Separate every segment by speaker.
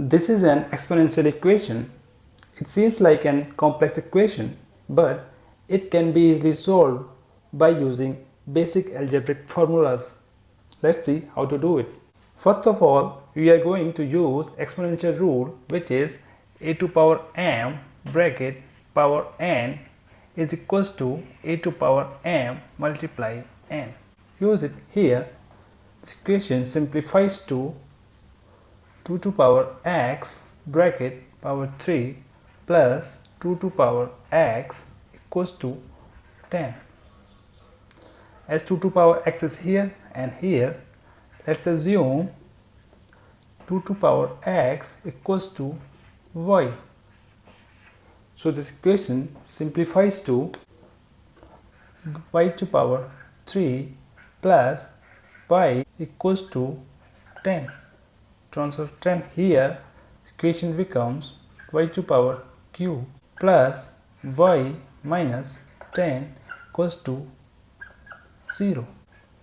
Speaker 1: This is an exponential equation. It seems like a complex equation, but it can be easily solved by using basic algebraic formulas. Let's see how to do it. First of all, we are going to use exponential rule, which is a to power m bracket power n is equals to a to power m multiply n. Use it here. This equation simplifies to 2 to power x bracket power 3 plus 2 to power x equals to 10. As 2 to power x is here and here, let's assume 2 to power x equals to y. So this equation simplifies to y to power 3 plus y equals to 10. Transfer 10 here, equation becomes y to power q plus y minus 10 equals to 0.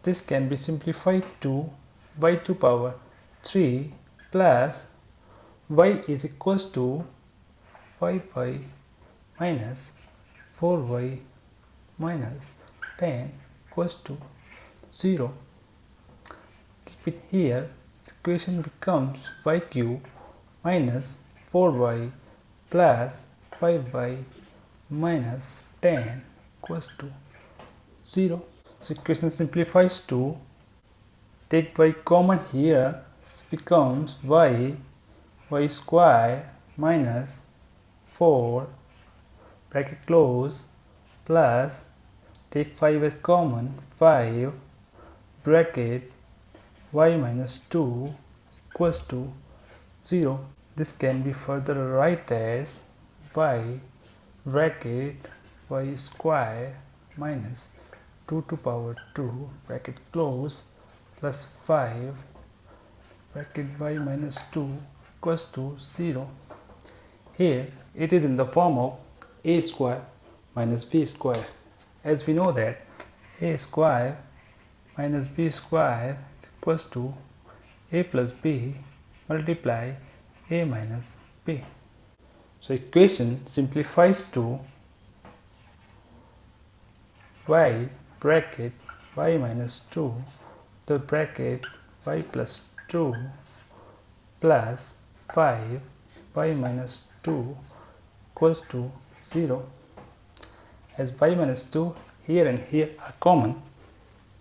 Speaker 1: This can be simplified to y to power 3 plus y is equals to 5y minus 4y minus 10 equals to 0. Keep it here. This equation becomes y cube minus 4y plus 5y minus 10 equals to 0. So equation simplifies to, take y common here, this becomes y square minus 4 bracket close plus, take 5 as common, 5 bracket y minus 2 equals to 0. This can be further written as y bracket y square minus 2 to power 2 bracket close plus 5 bracket y minus 2 equals to 0. Here it is in the form of a square minus b square. As we know that a square minus b square is equals to a plus b multiply a minus b. So equation simplifies to y bracket y minus 2 the bracket y plus 2 plus 5 y minus 2 equals to 0. As y minus 2 here and here are common,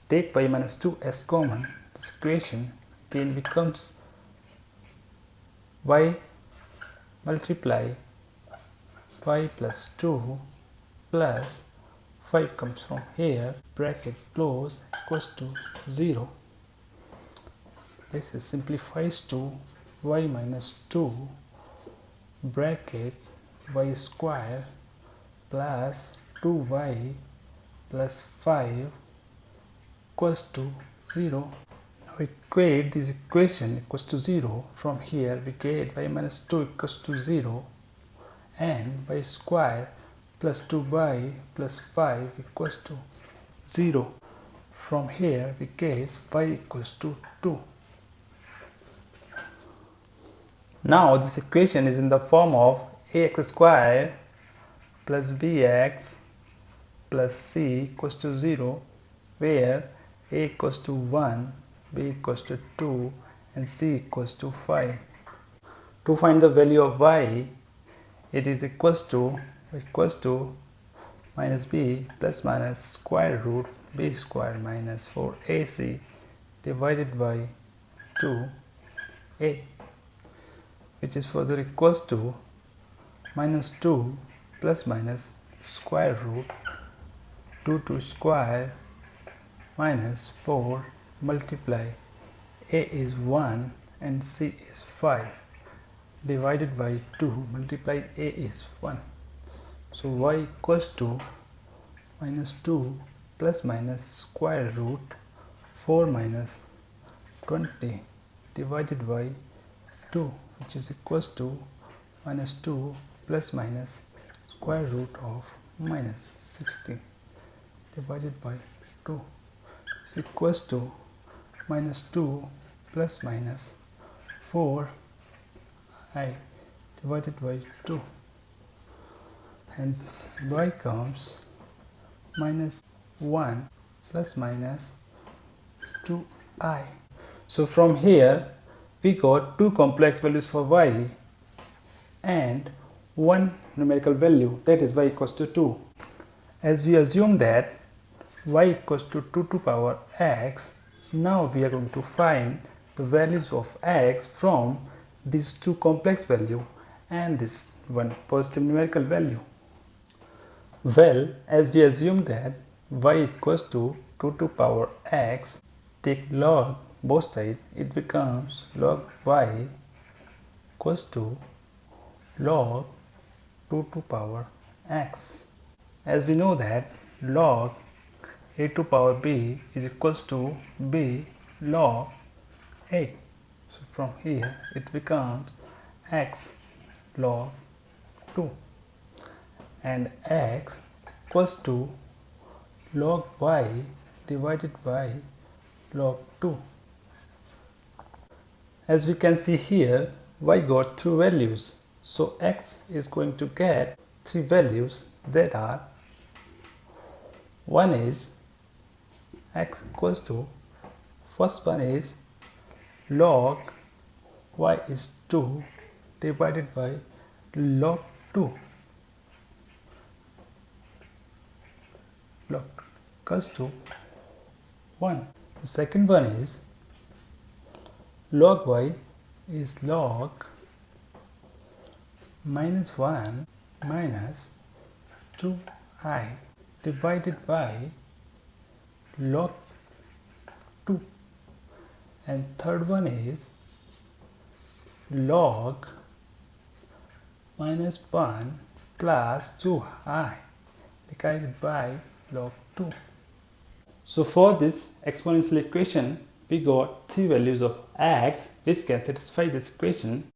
Speaker 1: take y minus 2 as common. This equation again becomes y multiply y plus 2 plus 5 comes from here, bracket close equals to 0. This is simplifies to y minus 2 bracket y square plus 2y plus 5 equals to 0. Now equate this equation equals to 0. From here we get y minus 2 equals to 0 and y square plus 2y plus 5 equals to 0. From here we get y equals to 2. Now this equation is in the form of ax square plus bx plus c equals to 0, where a equals to 1, b equals to 2 and c equals to 5. To find the value of y, it is equals to minus b plus minus square root b square minus 4ac divided by 2a, which is further equals to minus 2 plus minus square root 2 square minus 4 multiply a is 1 and c is 5 divided by 2 multiply a is 1. So y equals to minus 2 plus minus square root 4 minus 20 divided by 2, which is equals to minus 2 plus minus square root of minus 16 divided by 2 is equals to minus 2 plus minus 4 I divided by 2, and y comes minus 1 plus minus 2i. So from here we got two complex values for y and one numerical value, that is y equals to 2. As we assume that y equals to 2 to power x, now we are going to find the values of x from these two complex value and this one positive numerical value. Well, as we assume that y equals to 2 to power x, take log both sides, it becomes log y equals to log 2 to power x. As we know that log a to power b is equals to b log a. So from here it becomes x log 2 and x equals to log y divided by log 2. As we can see here, y got two values. So x is going to get three values, that are, one is x equals to, first one is log y is 2 divided by log 2. Log equals to 1. The second one is log y is log minus 1 minus 2i divided by log 2. And third one is log minus 1 plus 2i divided by log 2. So for this exponential equation, we got three values of x which can satisfy this equation.